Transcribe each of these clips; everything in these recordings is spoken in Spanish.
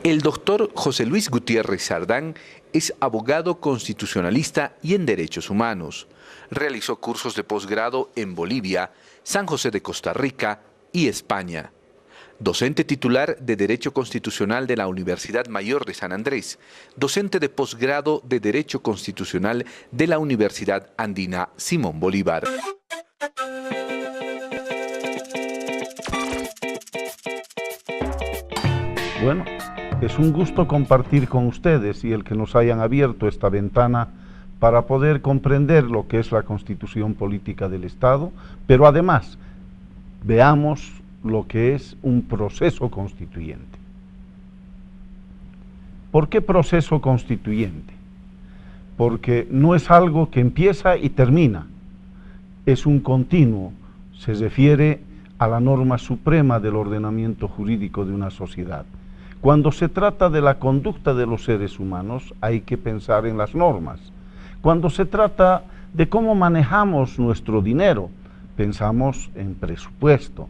El doctor José Luis Gutiérrez Sardán es abogado constitucionalista y en derechos humanos. Realizó cursos de posgrado en Bolivia, San José de Costa Rica y España. Docente titular de Derecho Constitucional de la Universidad Mayor de San Andrés, docente de posgrado de Derecho Constitucional de la Universidad Andina Simón Bolívar. Bueno, es un gusto compartir con ustedes y el que nos hayan abierto esta ventana para poder comprender lo que es la Constitución Política del Estado, pero además veamos lo que es un proceso constituyente. ¿Por qué proceso constituyente? Porque no es algo que empieza y termina, es un continuo, se refiere a la norma suprema del ordenamiento jurídico de una sociedad. Cuando se trata de la conducta de los seres humanos, hay que pensar en las normas. Cuando se trata de cómo manejamos nuestro dinero, pensamos en presupuesto.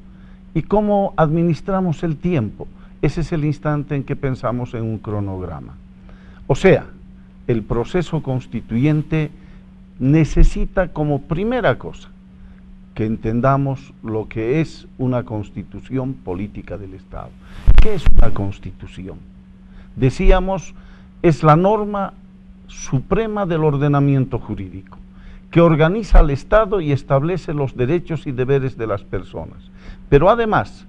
¿Y cómo administramos el tiempo? Ese es el instante en que pensamos en un cronograma. O sea, el proceso constituyente necesita como primera cosa que entendamos lo que es una constitución política del Estado. ¿Qué es una constitución? Decíamos, es la norma suprema del ordenamiento jurídico, que organiza al Estado y establece los derechos y deberes de las personas. Pero además,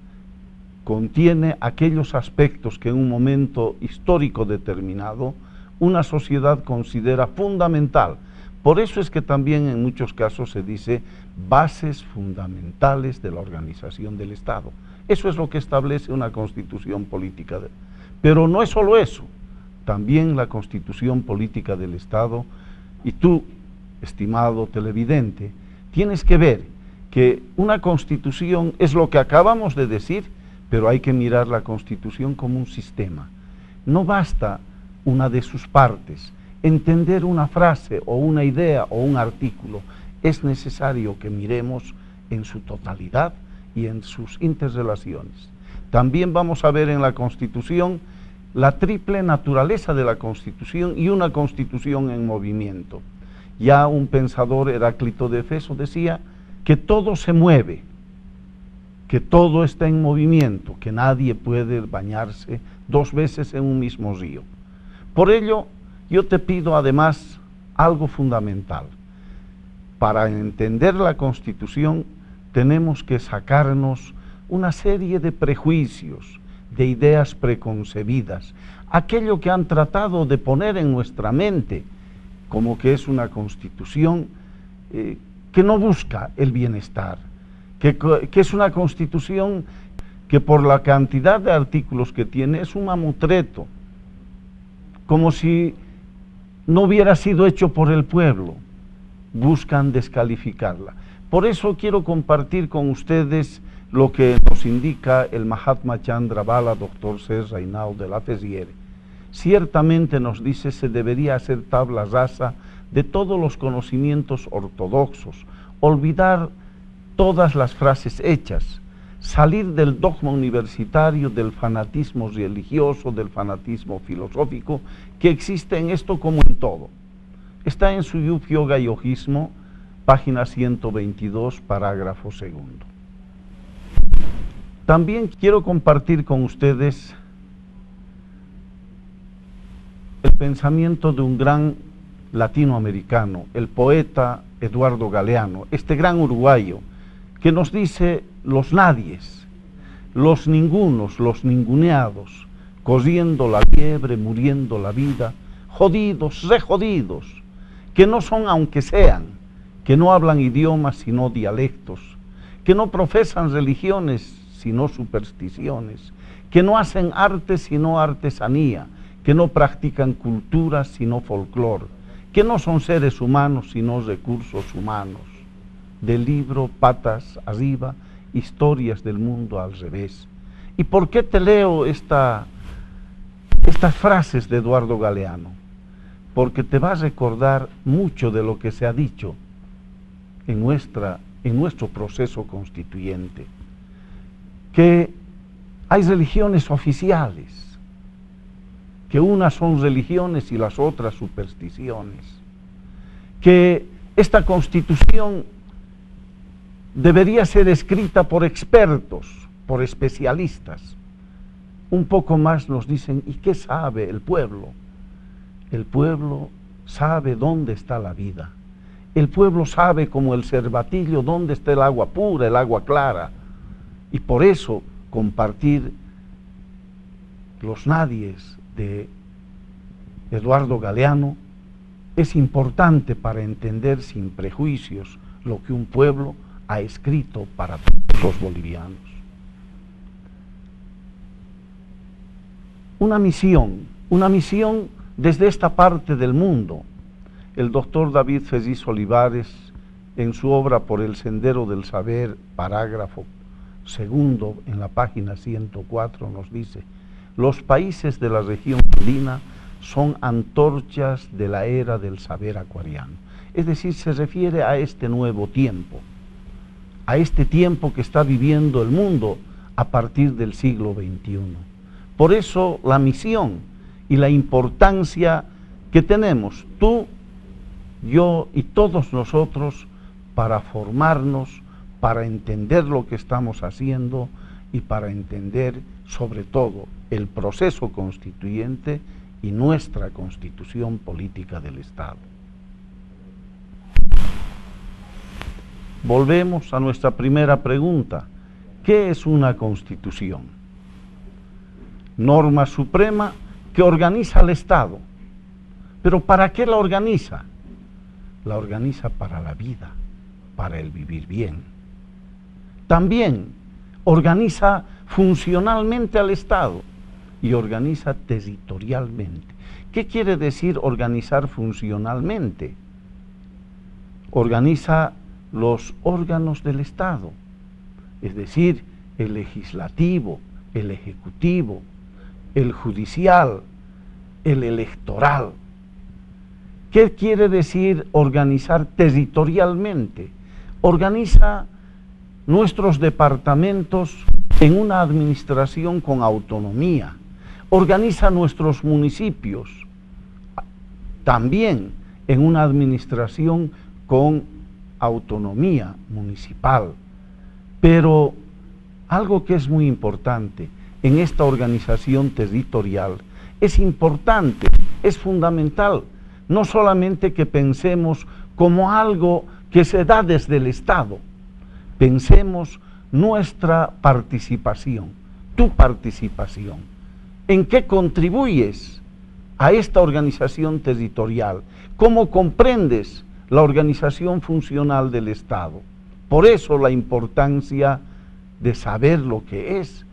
contiene aquellos aspectos que en un momento histórico determinado, una sociedad considera fundamental. Por eso es que también en muchos casos se dice bases fundamentales de la organización del Estado. Eso es lo que establece una constitución política. Pero no es solo eso, también la constitución política del Estado, y tú, estimado televidente, tienes que ver que una constitución es lo que acabamos de decir, pero hay que mirar la constitución como un sistema. No basta una de sus partes, entender una frase o una idea o un artículo, es necesario que miremos en su totalidad y en sus interrelaciones. También vamos a ver en la Constitución la triple naturaleza de la Constitución y una Constitución en movimiento. Ya un pensador, Heráclito de Éfeso, decía que todo se mueve, que todo está en movimiento, que nadie puede bañarse dos veces en un mismo río. Por ello, yo te pido además algo fundamental. Para entender la Constitución tenemos que sacarnos una serie de prejuicios, de ideas preconcebidas, aquello que han tratado de poner en nuestra mente como que es una Constitución que no busca el bienestar, que es una Constitución que por la cantidad de artículos que tiene es un mamutreto, como si no hubiera sido hecho por el pueblo. Buscan descalificarla. Por eso quiero compartir con ustedes lo que nos indica el Mahatma Chandra Bala, doctor C. Reinald de la Ferriere. Ciertamente nos dice se debería hacer tabla rasa de todos los conocimientos ortodoxos, olvidar todas las frases hechas, salir del dogma universitario, del fanatismo religioso, del fanatismo filosófico que existe en esto como en todo. Está en Suyuk Yoga y Yojismo, página 122, parágrafo segundo. También quiero compartir con ustedes el pensamiento de un gran latinoamericano, el poeta Eduardo Galeano, este gran uruguayo, que nos dice los nadies, los ningunos, los ninguneados, corriendo la liebre, muriendo la vida, jodidos, rejodidos, que no son aunque sean, que no hablan idiomas sino dialectos, que no profesan religiones sino supersticiones, que no hacen arte sino artesanía, que no practican cultura sino folclor, que no son seres humanos sino recursos humanos. Del libro Patas Arriba, Historias del Mundo al Revés. ¿Y por qué te leo estas frases de Eduardo Galeano? Porque te va a recordar mucho de lo que se ha dicho en nuestro proceso constituyente, que hay religiones oficiales, que unas son religiones y las otras supersticiones, que esta Constitución debería ser escrita por expertos, por especialistas. Un poco más nos dicen, ¿y qué sabe el pueblo? El pueblo sabe dónde está la vida. El pueblo sabe, como el cervatillo, dónde está el agua pura, el agua clara. Y por eso compartir los nadies de Eduardo Galeano es importante para entender sin prejuicios lo que un pueblo ha escrito para todos los bolivianos. Una misión desde esta parte del mundo. El doctor David Feliz Olivares, en su obra Por el Sendero del Saber, parágrafo segundo, en la página 104, nos dice: los países de la región andina son antorchas de la era del saber acuariano. Es decir, se refiere a este nuevo tiempo, a este tiempo que está viviendo el mundo a partir del siglo XXI. Por eso la misión y la importancia que tenemos, tú, yo y todos nosotros, para formarnos, para entender lo que estamos haciendo y para entender sobre todo el proceso constituyente y nuestra constitución política del Estado. Volvemos a nuestra primera pregunta: ¿qué es una constitución? Norma suprema que organiza al Estado. ¿Pero para qué la organiza? La organiza para la vida, para el vivir bien. También organiza funcionalmente al Estado y organiza territorialmente. ¿Qué quiere decir organizar funcionalmente? Organiza los órganos del Estado, es decir, el legislativo, el ejecutivo, el judicial, el electoral. ¿Qué quiere decir organizar territorialmente? Organiza nuestros departamentos en una administración con autonomía, organiza nuestros municipios también en una administración con autonomía municipal. Pero algo que es muy importante en esta organización territorial, es importante, es fundamental, no solamente que pensemos como algo que se da desde el Estado, pensemos nuestra participación, tu participación. ¿En qué contribuyes a esta organización territorial? ¿Cómo comprendes la organización funcional del Estado? Por eso la importancia de saber lo que es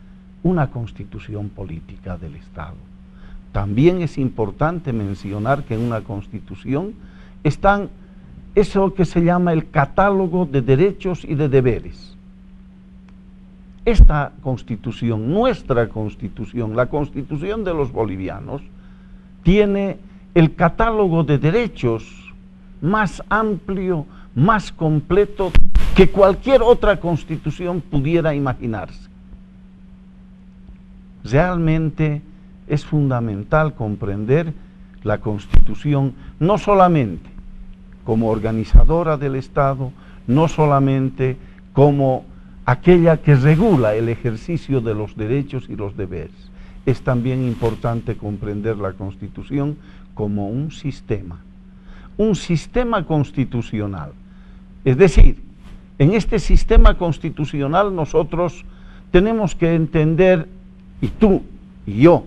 una constitución política del Estado. También es importante mencionar que en una constitución están eso que se llama el catálogo de derechos y de deberes. Esta constitución, nuestra constitución, la constitución de los bolivianos, tiene el catálogo de derechos más amplio, más completo que cualquier otra constitución pudiera imaginarse. Realmente es fundamental comprender la Constitución no solamente como organizadora del Estado, no solamente como aquella que regula el ejercicio de los derechos y los deberes. Es también importante comprender la Constitución como un sistema constitucional. Es decir, en este sistema constitucional nosotros tenemos que entender, y tú y yo,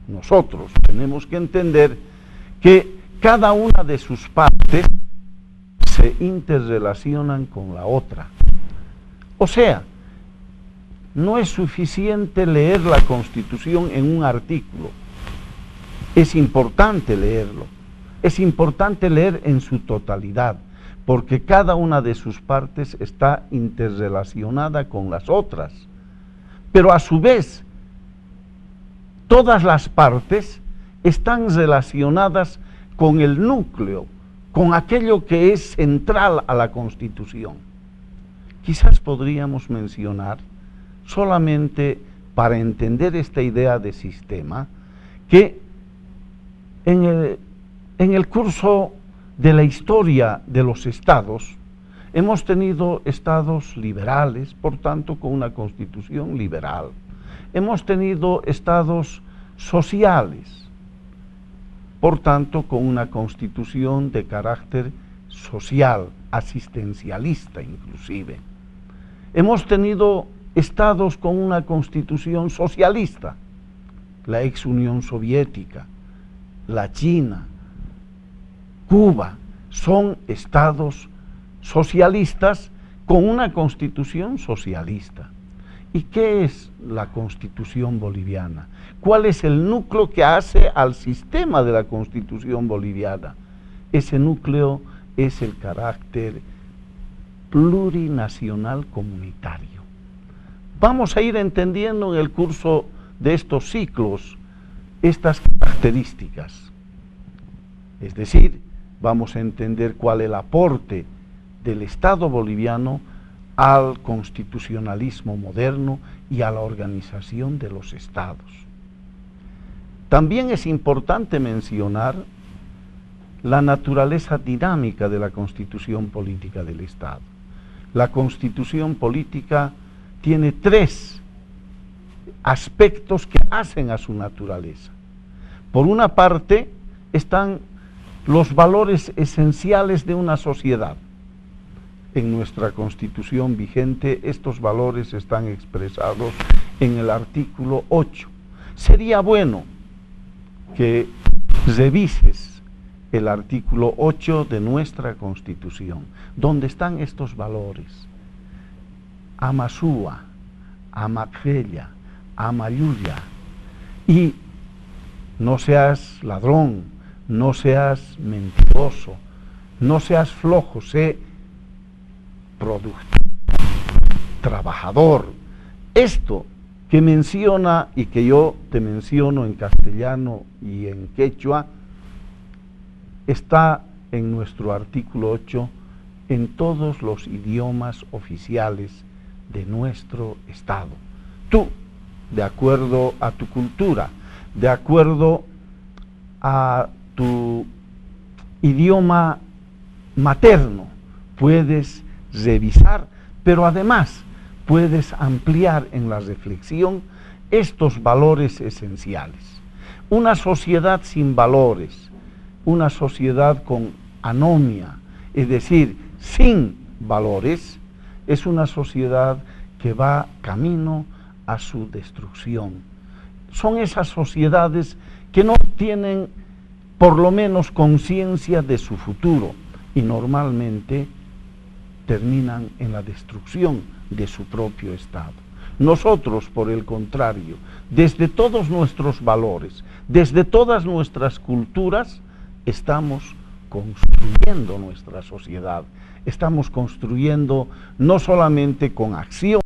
nosotros tenemos que entender que cada una de sus partes se interrelacionan con la otra. O sea, no es suficiente leer la Constitución en un artículo, es importante leerlo, es importante leer en su totalidad, porque cada una de sus partes está interrelacionada con las otras, pero a su vez, todas las partes están relacionadas con el núcleo, con aquello que es central a la Constitución. Quizás podríamos mencionar, solamente para entender esta idea de sistema, que en el curso de la historia de los estados, hemos tenido estados liberales, por tanto con una constitución liberal. Hemos tenido estados sociales, por tanto con una constitución de carácter social, asistencialista inclusive. Hemos tenido estados con una constitución socialista, la ex Unión Soviética, la China, Cuba, son estados socialistas con una constitución socialista. ¿Y qué es la Constitución boliviana? ¿Cuál es el núcleo que hace al sistema de la Constitución boliviana? Ese núcleo es el carácter plurinacional comunitario. Vamos a ir entendiendo en el curso de estos ciclos estas características. Es decir, vamos a entender cuál es el aporte del Estado boliviano al constitucionalismo moderno y a la organización de los estados. También es importante mencionar la naturaleza dinámica de la constitución política del Estado. La constitución política tiene tres aspectos que hacen a su naturaleza. Por una parte están los valores esenciales de una sociedad. En nuestra Constitución vigente estos valores están expresados en el artículo 8. Sería bueno que revises el artículo 8 de nuestra Constitución, donde están estos valores. Amasúa, Amacfella, Amayuya, y no seas ladrón, no seas mentiroso, no seas flojo, sé productivo, trabajador. Esto que menciona y que yo te menciono en castellano y en quechua, está en nuestro artículo 8 en todos los idiomas oficiales de nuestro Estado. Tú, de acuerdo a tu cultura, de acuerdo a tu idioma materno, puedes revisar, pero además puedes ampliar en la reflexión estos valores esenciales. Una sociedad sin valores, una sociedad con anomia, es decir, sin valores, es una sociedad que va camino a su destrucción. Son esas sociedades que no tienen por lo menos conciencia de su futuro y normalmente terminan en la destrucción de su propio Estado. Nosotros, por el contrario, desde todos nuestros valores, desde todas nuestras culturas, estamos construyendo nuestra sociedad. Estamos construyendo no solamente con acciones,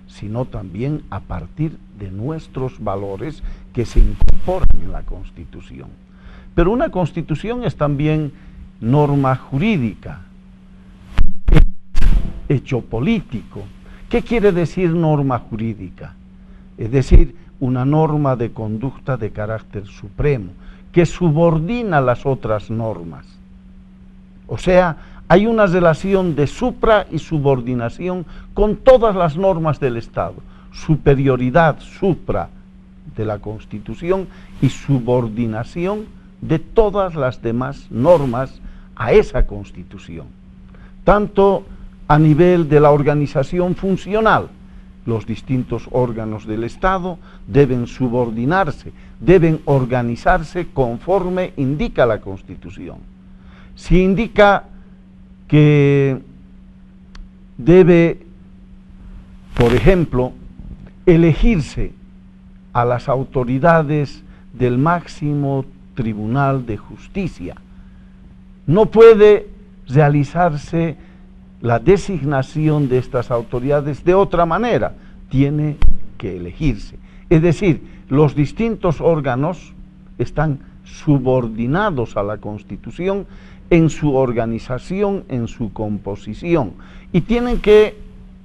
sino también a partir de nuestros valores que se incorporan en la Constitución. Pero una Constitución es también norma jurídica, hecho político. ¿Qué quiere decir norma jurídica? Es decir, una norma de conducta de carácter supremo, que subordina las otras normas. O sea, hay una relación de supra y subordinación con todas las normas del Estado. Superioridad supra de la Constitución y subordinación de todas las demás normas a esa Constitución. Tanto a nivel de la organización funcional, los distintos órganos del Estado deben subordinarse, deben organizarse conforme indica la Constitución. Si indica que debe, por ejemplo, elegirse a las autoridades del máximo Tribunal de Justicia, no puede realizarse la designación de estas autoridades de otra manera, tiene que elegirse. Es decir, los distintos órganos están subordinados a la Constitución en su organización, en su composición, y tienen que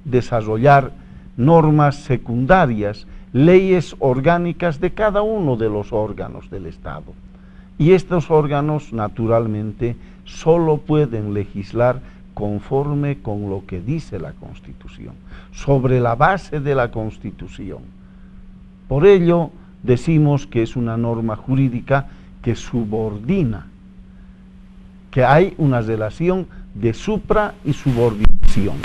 desarrollar normas secundarias leyes orgánicas de cada uno de los órganos del Estado. Y estos órganos, naturalmente, solo pueden legislar conforme con lo que dice la Constitución, sobre la base de la Constitución. Por ello, decimos que es una norma jurídica que subordina, que hay una relación de supra y subordinación.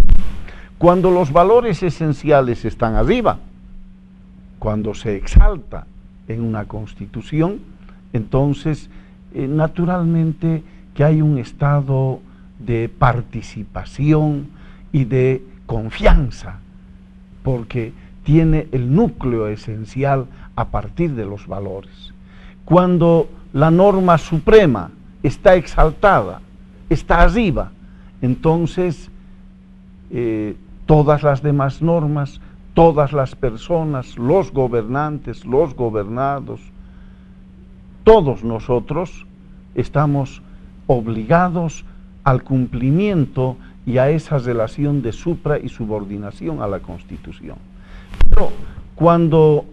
Cuando los valores esenciales están arriba, cuando se exalta en una Constitución, entonces, naturalmente, que hay un estado de participación y de confianza, porque tiene el núcleo esencial a partir de los valores. Cuando la norma suprema está exaltada, está arriba, entonces todas las demás normas, todas las personas, los gobernantes, los gobernados, todos nosotros estamos obligados al cumplimiento y a esa relación de supra y subordinación a la Constitución. Pero cuando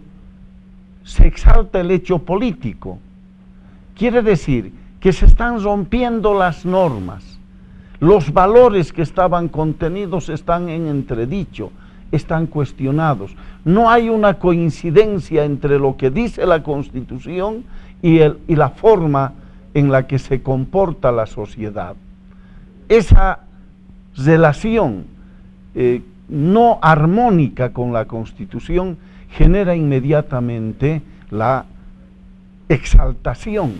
se exalta el hecho político, quiere decir que se están rompiendo las normas, los valores que estaban contenidos están en entredicho, están cuestionados. No hay una coincidencia entre lo que dice la Constitución y la forma en la que se comporta la sociedad. Esa relación no armónica con la Constitución genera inmediatamente la exaltación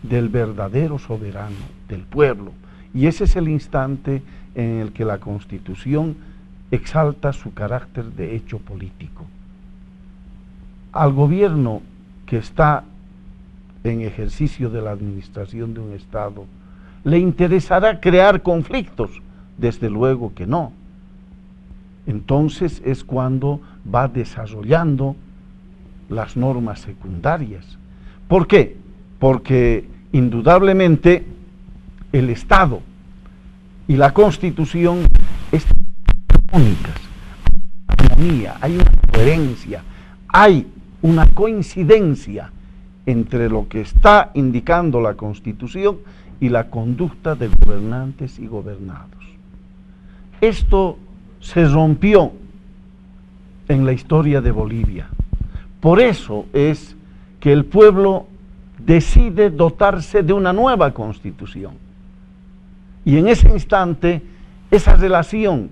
del verdadero soberano, del pueblo. Y ese es el instante en el que la Constitución exalta su carácter de hecho político. Al gobierno que está en ejercicio de la administración de un Estado, ¿le interesará crear conflictos? Desde luego que no. Entonces es cuando va desarrollando las normas secundarias. ¿Por qué? Porque indudablemente el Estado y la Constitución están armónicas, hay armonía, hay una coherencia, hay una coincidencia entre lo que está indicando la Constitución y la conducta de gobernantes y gobernados. Esto se rompió en la historia de Bolivia. Por eso es que el pueblo decide dotarse de una nueva Constitución. Y en ese instante, esa relación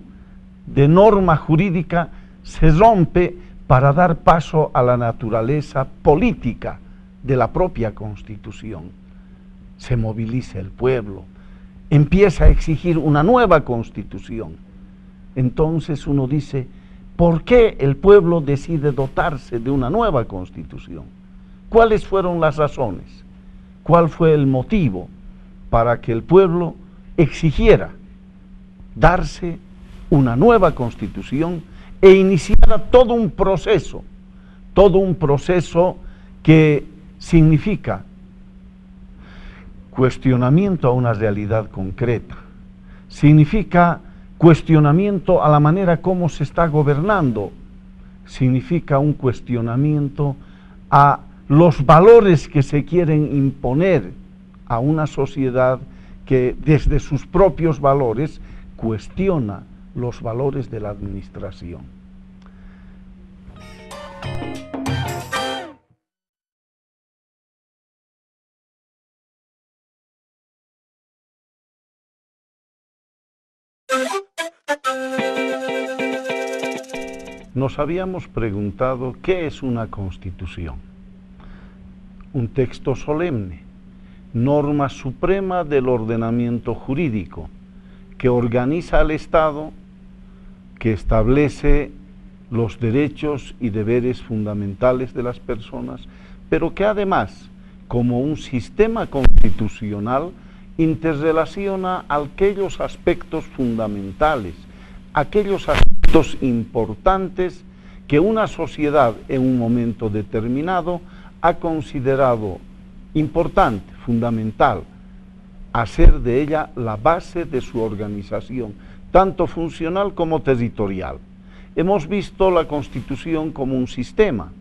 de norma jurídica se rompe para dar paso a la naturaleza política de la propia Constitución. Se moviliza el pueblo, empieza a exigir una nueva Constitución. Entonces uno dice, ¿por qué el pueblo decide dotarse de una nueva Constitución? ¿Cuáles fueron las razones? ¿Cuál fue el motivo para que el pueblo exigiera darse una nueva Constitución e iniciara todo un proceso que significa cuestionamiento a una realidad concreta, significa cuestionamiento a la manera como se está gobernando, significa un cuestionamiento a los valores que se quieren imponer a una sociedad que desde sus propios valores cuestiona los valores de la administración. Nos habíamos preguntado qué es una Constitución. Un texto solemne, norma suprema del ordenamiento jurídico, que organiza al Estado, que establece los derechos y deberes fundamentales de las personas, pero que además, como un sistema constitucional, interrelaciona aquellos aspectos fundamentales, aquellos aspectos importantes que una sociedad en un momento determinado ha considerado importante, fundamental, hacer de ella la base de su organización, tanto funcional como territorial. hemos visto la Constitución como un sistema,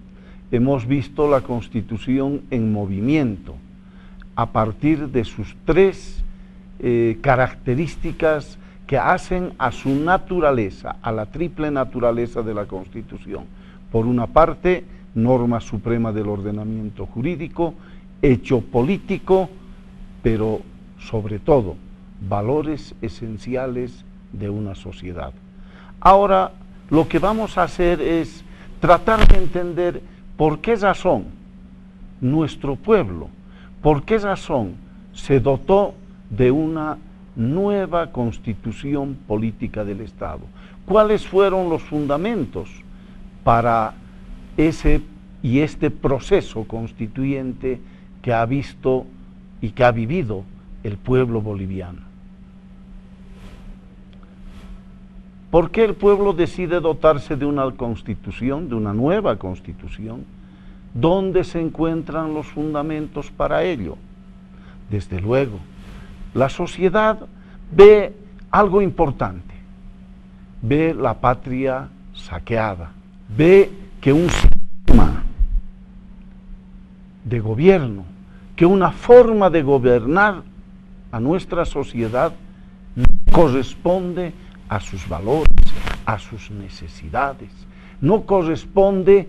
hemos visto la Constitución en movimiento, a partir de sus tres características que hacen a su naturaleza, a la triple naturaleza de la Constitución. Por una parte, norma suprema del ordenamiento jurídico, hecho político, pero sobre todo, valores esenciales de una sociedad. Ahora, lo que vamos a hacer es tratar de entender por qué razón nuestro pueblo, por qué razón se dotó de una nueva constitución política del Estado. ¿Cuáles fueron los fundamentos para este proceso constituyente que ha visto y que ha vivido el pueblo boliviano? ¿Por qué el pueblo decide dotarse de una constitución, de una nueva constitución? ¿Dónde se encuentran los fundamentos para ello? Desde luego, la sociedad ve algo importante, ve la patria saqueada, ve que un sistema de gobierno, que una forma de gobernar a nuestra sociedad no corresponde a sus valores, a sus necesidades, no corresponde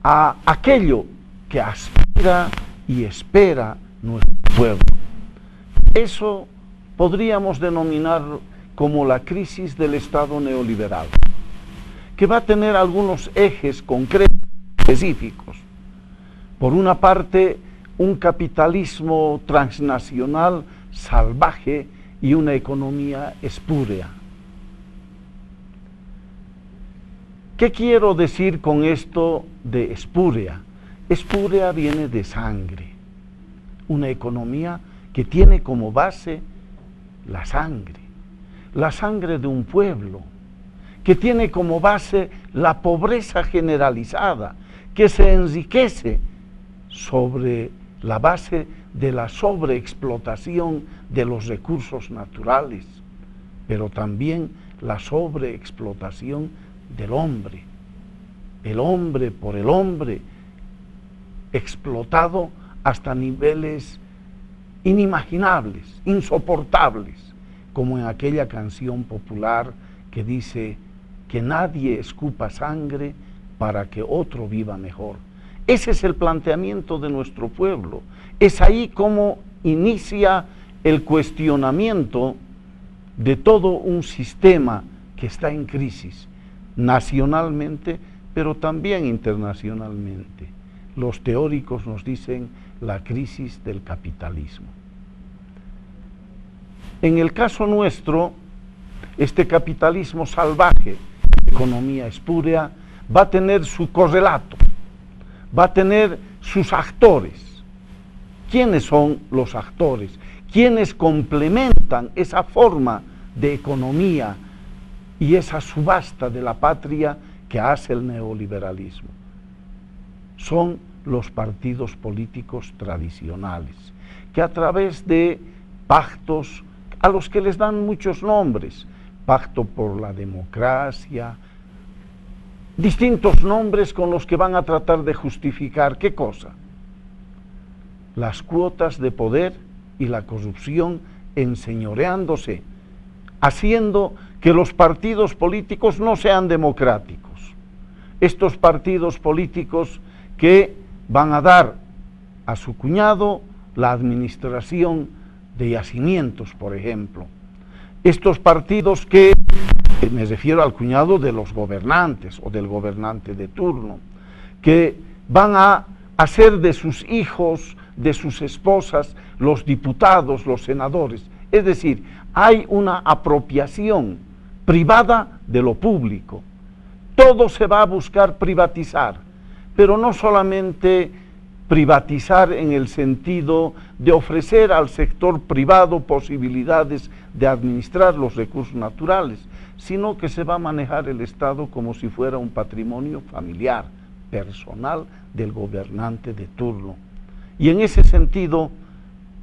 a aquello que aspira y espera nuestro pueblo. Eso podríamos denominar como la crisis del Estado neoliberal, que va a tener algunos ejes concretos, específicos. Por una parte, un capitalismo transnacional salvaje y una economía espúrea. ¿Qué quiero decir con esto de espúrea? Espúrea viene de sangre, una economía que tiene como base la sangre de un pueblo, que tiene como base la pobreza generalizada, que se enriquece sobre la base de la sobreexplotación de los recursos naturales, pero también la sobreexplotación del hombre, el hombre por el hombre, explotado hasta niveles inimaginables, insoportables, como en aquella canción popular que dice que nadie escupa sangre para que otro viva mejor. Ese es el planteamiento de nuestro pueblo. Es ahí como inicia el cuestionamiento de todo un sistema que está en crisis, nacionalmente, pero también internacionalmente. Los teóricos nos dicen la crisis del capitalismo. En el caso nuestro, este capitalismo salvaje, economía espúrea, va a tener su correlato, va a tener sus actores. ¿Quiénes son los actores? ¿Quiénes complementan esa forma de economía y esa subasta de la patria que hace el neoliberalismo? Son los partidos políticos tradicionales, que a través de pactos, a los que les dan muchos nombres, pacto por la democracia, distintos nombres con los que van a tratar de justificar, ¿qué cosa? Las cuotas de poder y la corrupción enseñoreándose, haciendo que los partidos políticos no sean democráticos. Estos partidos políticos que van a dar a su cuñado la administración de yacimientos, por ejemplo. Estos partidos que, me refiero al cuñado de los gobernantes o del gobernante de turno, que van a hacer de sus hijos, de sus esposas, los diputados, los senadores. Es decir, hay una apropiación privada de lo público. Todo se va a buscar privatizar, pero no solamente privatizar en el sentido de ofrecer al sector privado posibilidades de administrar los recursos naturales, sino que se va a manejar el Estado como si fuera un patrimonio familiar, personal del gobernante de turno. Y en ese sentido,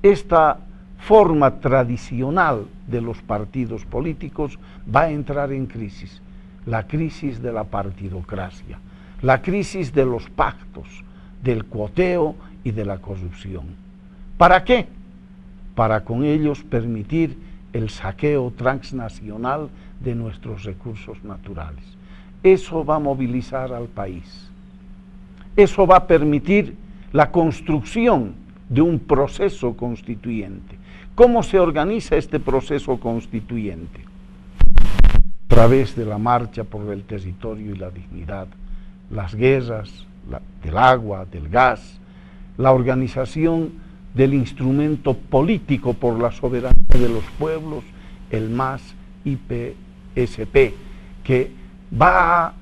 esta forma tradicional de los partidos políticos va a entrar en crisis. la crisis de la partidocracia, la crisis de los pactos, del cuoteo y de la corrupción. ¿Para qué? Para con ellos permitir el saqueo transnacional de nuestros recursos naturales. Eso va a movilizar al país. Eso va a permitir la construcción de un proceso constituyente. ¿Cómo se organiza este proceso constituyente? A través de la marcha por el territorio y la dignidad, las guerras del agua, del gas, la organización del instrumento político por la soberanía de los pueblos, el MAS IPSP, que va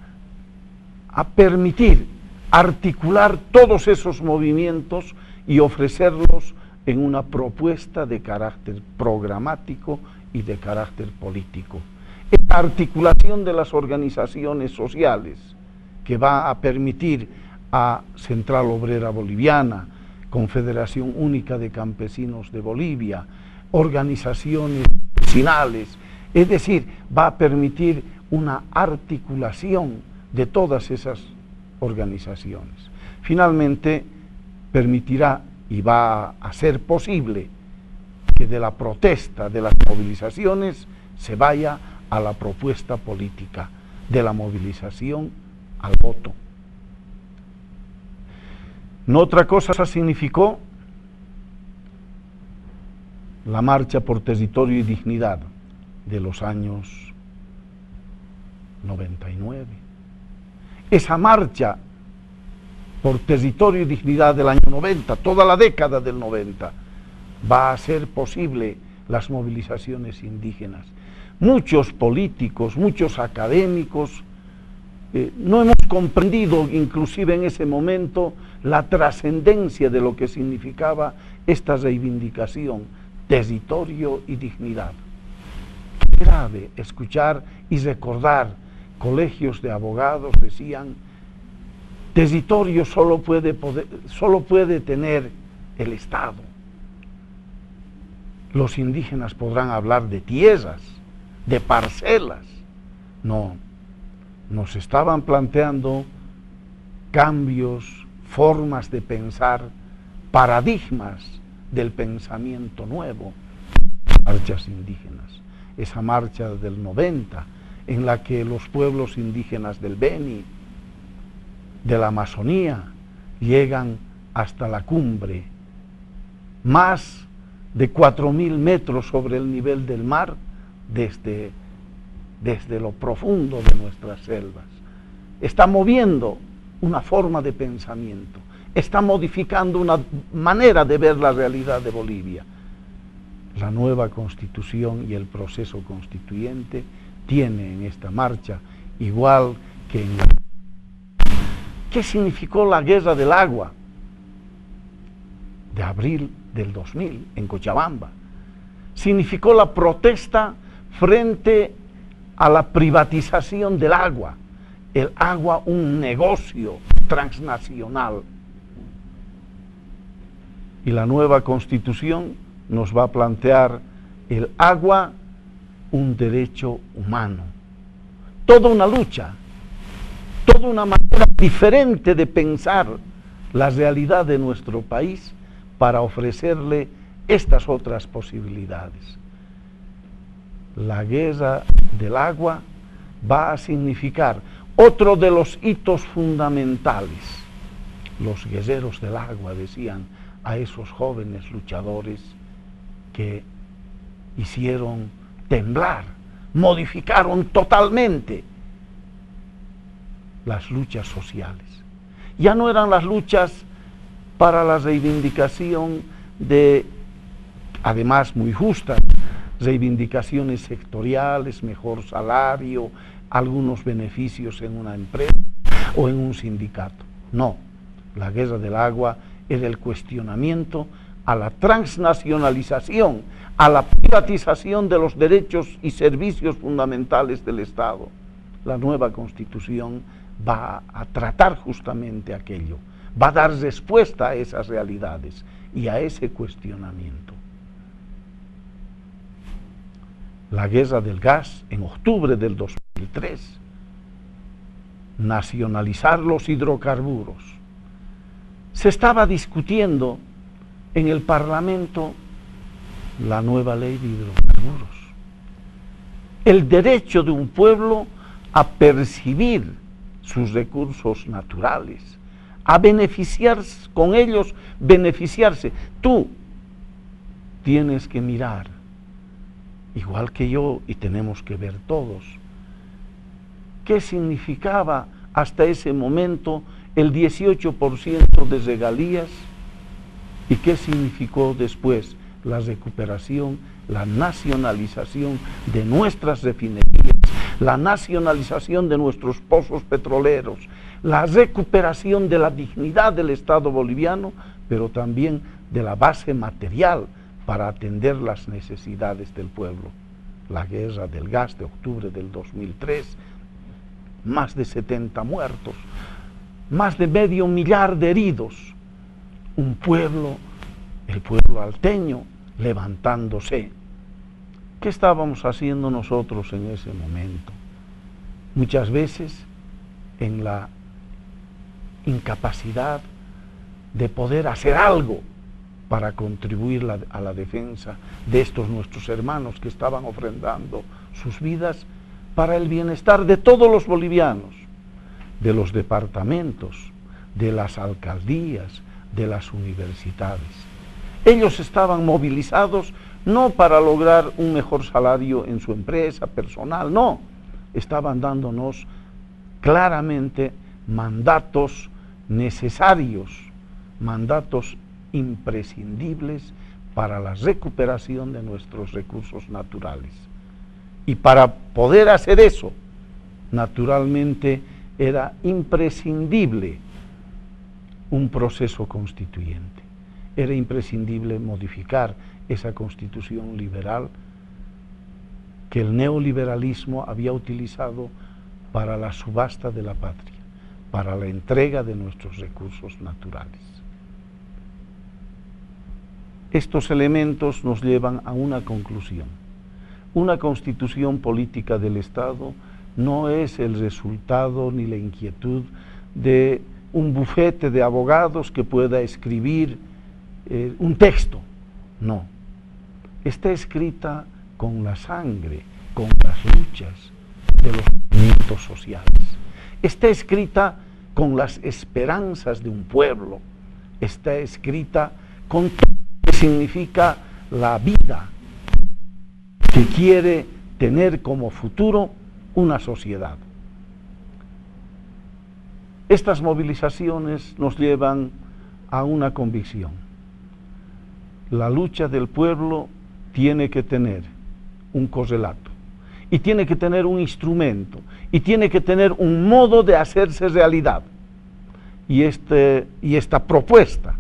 a permitir articular todos esos movimientos y ofrecerlos en una propuesta de carácter programático y de carácter político. Esta articulación de las organizaciones sociales que va a permitir a Central Obrera Boliviana, Confederación Única de Campesinos de Bolivia, organizaciones vecinales, es decir, va a permitir una articulación de todas esas organizaciones. Finalmente, permitirá y va a ser posible que de la protesta, de las movilizaciones, se vaya a la propuesta política, de la movilización al voto. No otra cosa significó la marcha por territorio y dignidad de los años 99. Esa marcha por territorio y dignidad del año 90, toda la década del 90, va a hacer posible las movilizaciones indígenas. Muchos políticos, muchos académicos, no hemos comprendido, inclusive en ese momento, la trascendencia de lo que significaba esta reivindicación, territorio y dignidad. Qué grave escuchar y recordar, colegios de abogados decían, territorio solo puede tener el Estado. Los indígenas podrán hablar de tierras, de parcelas. No, nos estaban planteando cambios, formas de pensar, paradigmas del pensamiento nuevo. Marchas indígenas, esa marcha del 90, en la que los pueblos indígenas del Beni, de la Amazonía, llegan hasta la cumbre, más de 4.000 metros sobre el nivel del mar, desde lo profundo de nuestras selvas. Está moviendo una forma de pensamiento, está modificando una manera de ver la realidad de Bolivia. La nueva constitución y el proceso constituyente tiene en esta marcha, igual que en la... ¿Qué significó la guerra del agua de abril del 2000 en Cochabamba? Significó la protesta frente a la privatización del agua. El agua, un negocio transnacional. Y la nueva constitución nos va a plantear el agua, un derecho humano. Toda una lucha, toda una manera diferente de pensar la realidad de nuestro país para ofrecerle estas otras posibilidades. La guerra del agua va a significar otro de los hitos fundamentales. Los guerreros del agua decían a esos jóvenes luchadores que hicieron temblar, modificaron totalmente las luchas sociales. Ya no eran las luchas para la reivindicación de, además muy justas, reivindicaciones sectoriales, mejor salario, algunos beneficios en una empresa o en un sindicato. No, la guerra del agua era el cuestionamiento a la transnacionalización, a la privatización de los derechos y servicios fundamentales del Estado. La nueva Constitución va a tratar justamente aquello, va a dar respuesta a esas realidades y a ese cuestionamiento. La guerra del gas en octubre del 2003, nacionalizar los hidrocarburos. Se estaba discutiendo en el Parlamento la nueva ley de hidrocarburos. El derecho de un pueblo a percibir sus recursos naturales, a beneficiarse con ellos, beneficiarse. Tú tienes que mirar, igual que yo, y tenemos que ver todos, qué significaba hasta ese momento el 18% de regalías y qué significó después la recuperación, la nacionalización de nuestras refinerías, la nacionalización de nuestros pozos petroleros, la recuperación de la dignidad del Estado boliviano, pero también de la base material para atender las necesidades del pueblo. La guerra del gas de octubre del 2003, más de 70 muertos, más de 500.000 de heridos, un pueblo, el pueblo alteño, levantándose. ¿Qué estábamos haciendo nosotros en ese momento? Muchas veces en la incapacidad de poder hacer algo para contribuir a la defensa de estos nuestros hermanos que estaban ofrendando sus vidas para el bienestar de todos los bolivianos, de los departamentos, de las alcaldías, de las universidades. Ellos estaban movilizados no para lograr un mejor salario en su empresa personal, no, estaban dándonos claramente mandatos necesarios, mandatos imprescindibles para la recuperación de nuestros recursos naturales. Y para poder hacer eso, naturalmente era imprescindible un proceso constituyente. Era imprescindible modificar esa constitución liberal que el neoliberalismo había utilizado para la subasta de la patria, para la entrega de nuestros recursos naturales. Estos elementos nos llevan a una conclusión. Una constitución política del Estado no es el resultado ni la inquietud de un bufete de abogados que pueda escribir un texto, no. Está escrita con la sangre, con las luchas de los movimientos sociales. Está escrita con las esperanzas de un pueblo. Está escrita con todo lo que significa la vida que quiere tener como futuro una sociedad. Estas movilizaciones nos llevan a una convicción. La lucha del pueblo tiene que tener un correlato, y tiene que tener un instrumento, y tiene que tener un modo de hacerse realidad. Y esta propuesta,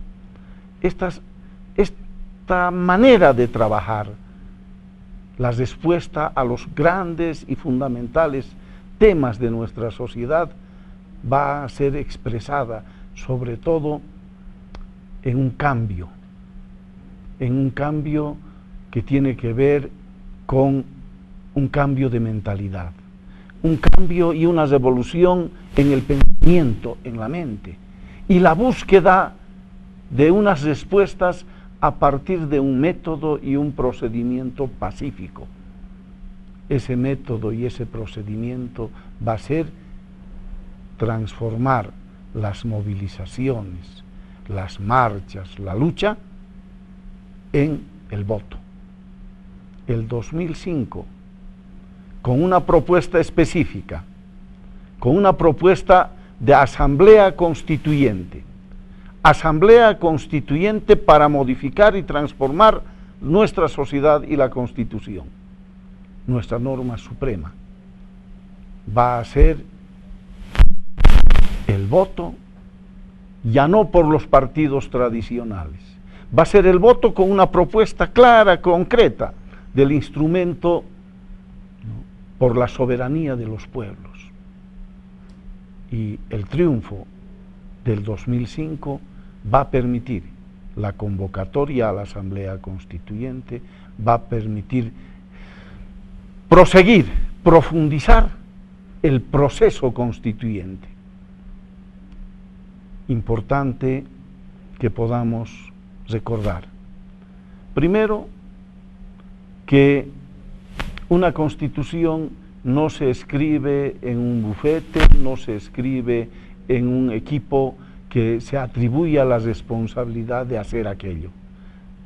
esta manera de trabajar, la respuesta a los grandes y fundamentales temas de nuestra sociedad, va a ser expresada sobre todo en un cambio que tiene que ver con un cambio de mentalidad, un cambio y una revolución en el pensamiento, en la mente, y la búsqueda de unas respuestas a partir de un método y un procedimiento pacífico. Ese método y ese procedimiento va a ser transformar las movilizaciones, las marchas, la lucha en el voto. El 2005, con una propuesta específica, con una propuesta de asamblea constituyente para modificar y transformar nuestra sociedad y la Constitución, nuestra norma suprema, va a ser el voto ya no por los partidos tradicionales, va a ser el voto con una propuesta clara, concreta, del instrumento por la soberanía de los pueblos. Y el triunfo del 2005 va a permitir la convocatoria a la Asamblea Constituyente, va a permitir proseguir, profundizar el proceso constituyente. Importante que podamos recordar. Primero, que una constitución no se escribe en un bufete, no se escribe en un equipo que se atribuya la responsabilidad de hacer aquello.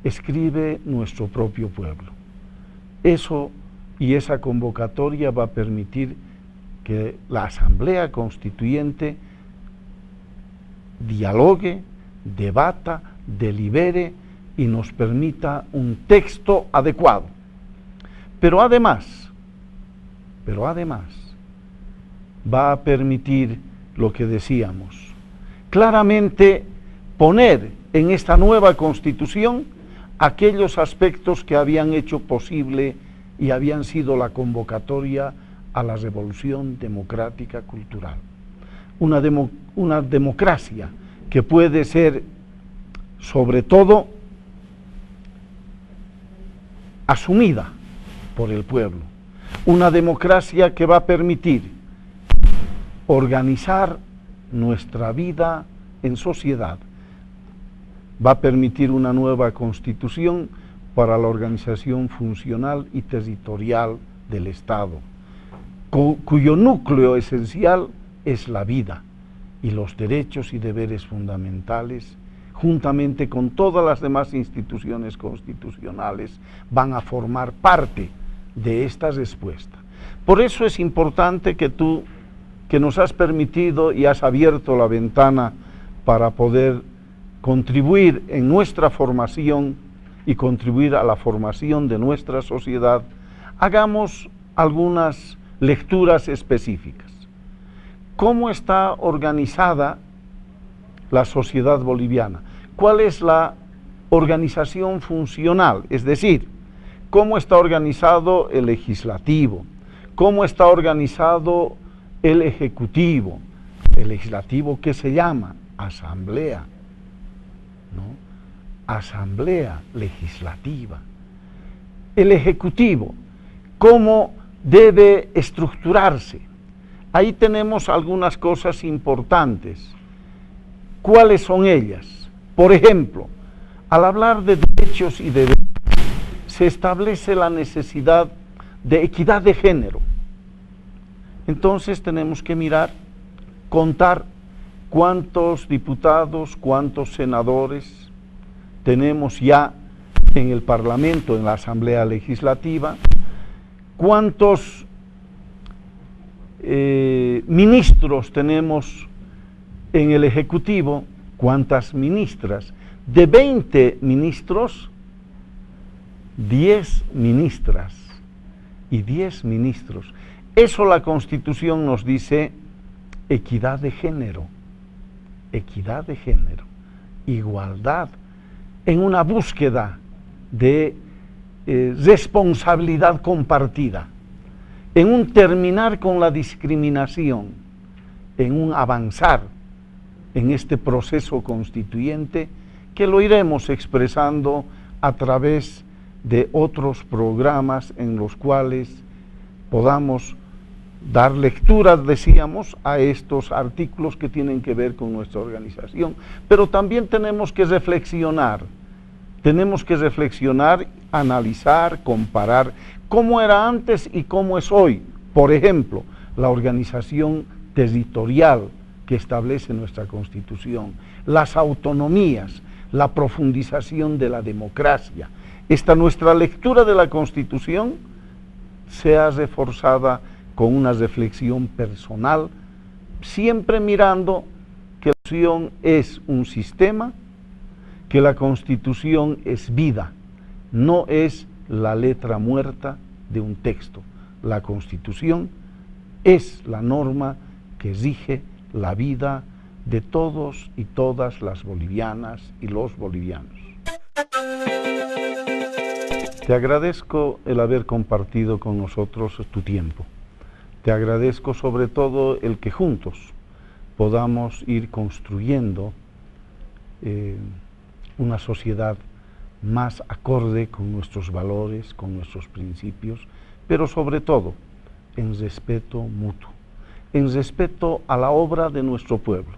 Escribe nuestro propio pueblo. Eso y esa convocatoria va a permitir que la Asamblea Constituyente dialogue, debata, delibere y nos permita un texto adecuado. Pero además, va a permitir lo que decíamos, claramente poner en esta nueva Constitución aquellos aspectos que habían hecho posible y habían sido la convocatoria a la revolución democrática cultural. Una democracia que puede ser, sobre todo, asumida por el pueblo. Una democracia que va a permitir organizar nuestra vida en sociedad. Va a permitir una nueva constitución para la organización funcional y territorial del Estado, cuyo núcleo esencial es la vida y los derechos y deberes fundamentales, juntamente con todas las demás instituciones constitucionales, van a formar parte de esta respuesta. Por eso es importante que tú, que nos has permitido y has abierto la ventana para poder contribuir en nuestra formación y contribuir a la formación de nuestra sociedad, hagamos algunas lecturas específicas. ¿Cómo está organizada la sociedad boliviana? ¿Cuál es la organización funcional? Es decir, ¿cómo está organizado el legislativo? ¿Cómo está organizado el ejecutivo? El legislativo, ¿qué se llama? Asamblea, ¿no? Asamblea legislativa. El ejecutivo, ¿cómo debe estructurarse? Ahí tenemos algunas cosas importantes. ¿Cuáles son ellas? Por ejemplo, al hablar de derechos y deberes, se establece la necesidad de equidad de género. Entonces tenemos que mirar, contar cuántos diputados, cuántos senadores tenemos ya en el Parlamento, en la Asamblea Legislativa, cuántos ministros tenemos en el Ejecutivo, cuántas ministras. De 20 ministros, 10 ministras y 10 ministros. Eso la Constitución nos dice equidad de género, igualdad, en una búsqueda de responsabilidad compartida, en un terminar con la discriminación, en un avanzar en este proceso constituyente que lo iremos expresando a través de otros programas en los cuales podamos dar lectura, decíamos, a estos artículos que tienen que ver con nuestra organización. Pero también tenemos que reflexionar, analizar, comparar cómo era antes y cómo es hoy. Por ejemplo, la organización territorial que establece nuestra Constitución, las autonomías, la profundización de la democracia. Esta nuestra lectura de la Constitución sea reforzada con una reflexión personal, siempre mirando que la Constitución es un sistema, que la Constitución es vida, no es la letra muerta de un texto. La Constitución es la norma que rige la vida de todos y todas las bolivianas y los bolivianos. Te agradezco el haber compartido con nosotros tu tiempo. Te agradezco sobre todo el que juntos podamos ir construyendo una sociedad más acorde con nuestros valores, con nuestros principios, pero sobre todo en respeto mutuo. en respeto a la obra de nuestro pueblo.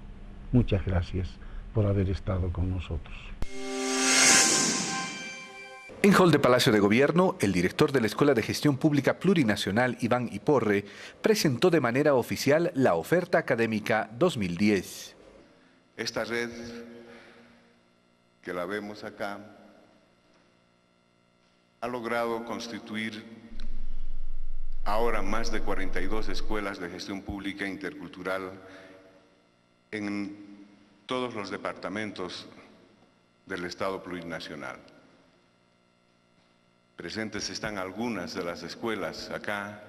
Muchas gracias por haber estado con nosotros. En Hall de Palacio de Gobierno, el director de la Escuela de Gestión Pública Plurinacional, Iván Iporre, presentó de manera oficial la oferta académica 2010. Esta red, que la vemos acá, ha logrado constituir ahora más de 42 escuelas de gestión pública intercultural en todos los departamentos del Estado plurinacional. Presentes están algunas de las escuelas acá,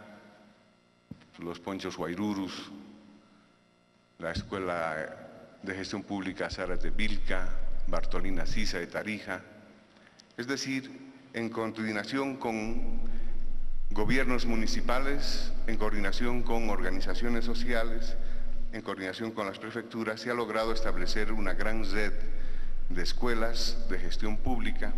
los Ponchos Guairurus, la Escuela de Gestión Pública Zárate Vilca, Bartolina Sisa de Tarija, es decir, en coordinación con gobiernos municipales, en coordinación con organizaciones sociales, en coordinación con las prefecturas, se ha logrado establecer una gran red de escuelas de gestión pública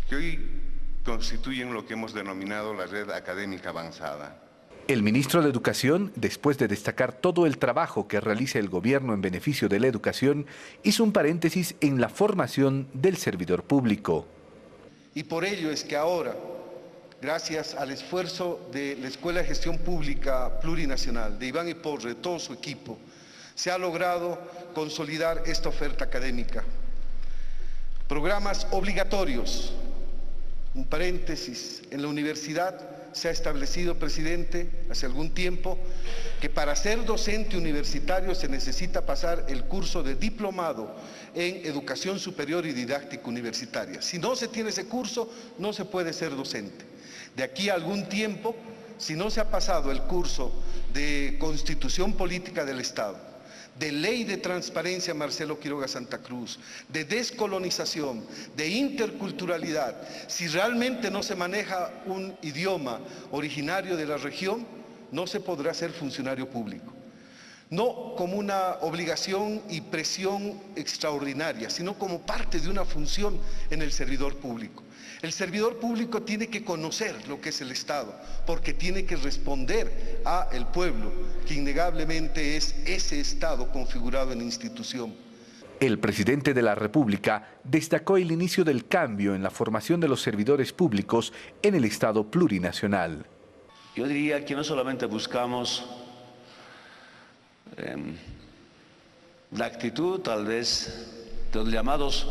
que hoy constituyen lo que hemos denominado la red académica avanzada. El ministro de Educación, después de destacar todo el trabajo que realiza el gobierno en beneficio de la educación, hizo un paréntesis en la formación del servidor público. Y por ello es que ahora, gracias al esfuerzo de la Escuela de Gestión Pública Plurinacional, de Iván Iporre, de todo su equipo, se ha logrado consolidar esta oferta académica. Programas obligatorios. Un paréntesis, en la universidad se ha establecido, presidente, hace algún tiempo, que para ser docente universitario se necesita pasar el curso de diplomado en Educación Superior y Didáctica Universitaria. Si no se tiene ese curso, no se puede ser docente. De aquí a algún tiempo, si no se ha pasado el curso de Constitución Política del Estado, de Ley de Transparencia Marcelo Quiroga Santa Cruz, de descolonización, de interculturalidad, si realmente no se maneja un idioma originario de la región, no se podrá ser funcionario público. No como una obligación y presión extraordinaria, sino como parte de una función en el servidor público. El servidor público tiene que conocer lo que es el Estado, porque tiene que responder al pueblo, que innegablemente es ese Estado configurado en institución. El presidente de la República destacó el inicio del cambio en la formación de los servidores públicos en el Estado plurinacional. Yo diría que no solamente buscamos la actitud, tal vez, de los llamados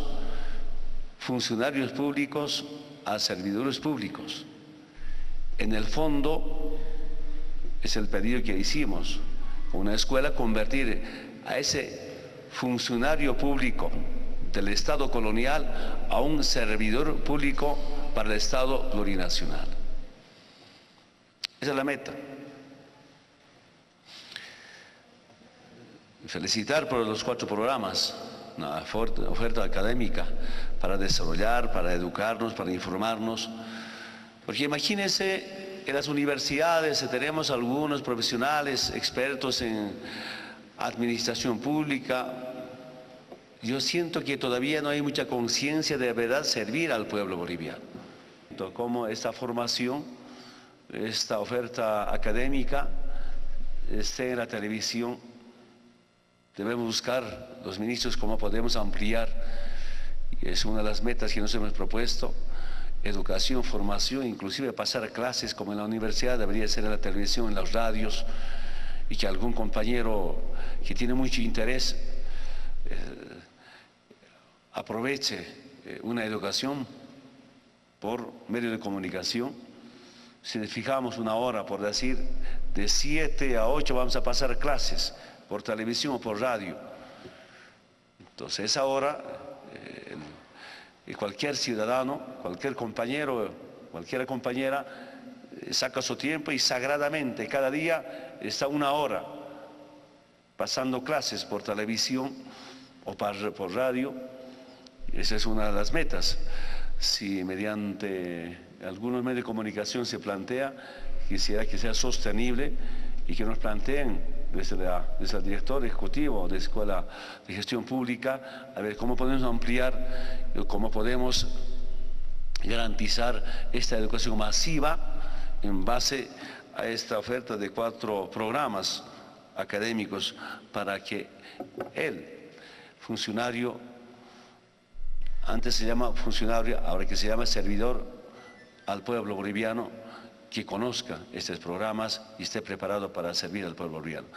funcionarios públicos a servidores públicos. En el fondo, es el pedido que hicimos, una escuela convertir a ese funcionario público del Estado colonial a un servidor público para el Estado plurinacional. Esa es la meta. Felicitar por los 4 programas, una oferta académica para desarrollar, para educarnos, para informarnos. Porque imagínense, en las universidades tenemos algunos profesionales, expertos en administración pública. Yo siento que todavía no hay mucha conciencia de verdad servir al pueblo boliviano. Como esta formación, esta oferta académica esté en la televisión, debemos buscar los ministros cómo podemos ampliar. Es una de las metas que nos hemos propuesto. Educación, formación, inclusive pasar clases como en la universidad, debería ser en la televisión, en las radios, y que algún compañero que tiene mucho interés aproveche una educación por medio de comunicación. Si nos fijamos una hora, por decir, de 7 a 8 vamos a pasar clases por televisión o por radio. Entonces esa hora cualquier ciudadano, cualquier compañero, cualquier compañera saca su tiempo y sagradamente cada día está una hora pasando clases por televisión o por radio. Esa es una de las metas. Si mediante algunos medios de comunicación se plantea, quisiera que sea sostenible y que nos planteen desde el director ejecutivo de la Escuela de Gestión Pública, a ver cómo podemos ampliar, cómo podemos garantizar esta educación masiva en base a esta oferta de 4 programas académicos para que el funcionario, antes se llama funcionario, ahora que se llama servidor al pueblo boliviano, que conozca estos programas y esté preparado para servir al pueblo boliviano.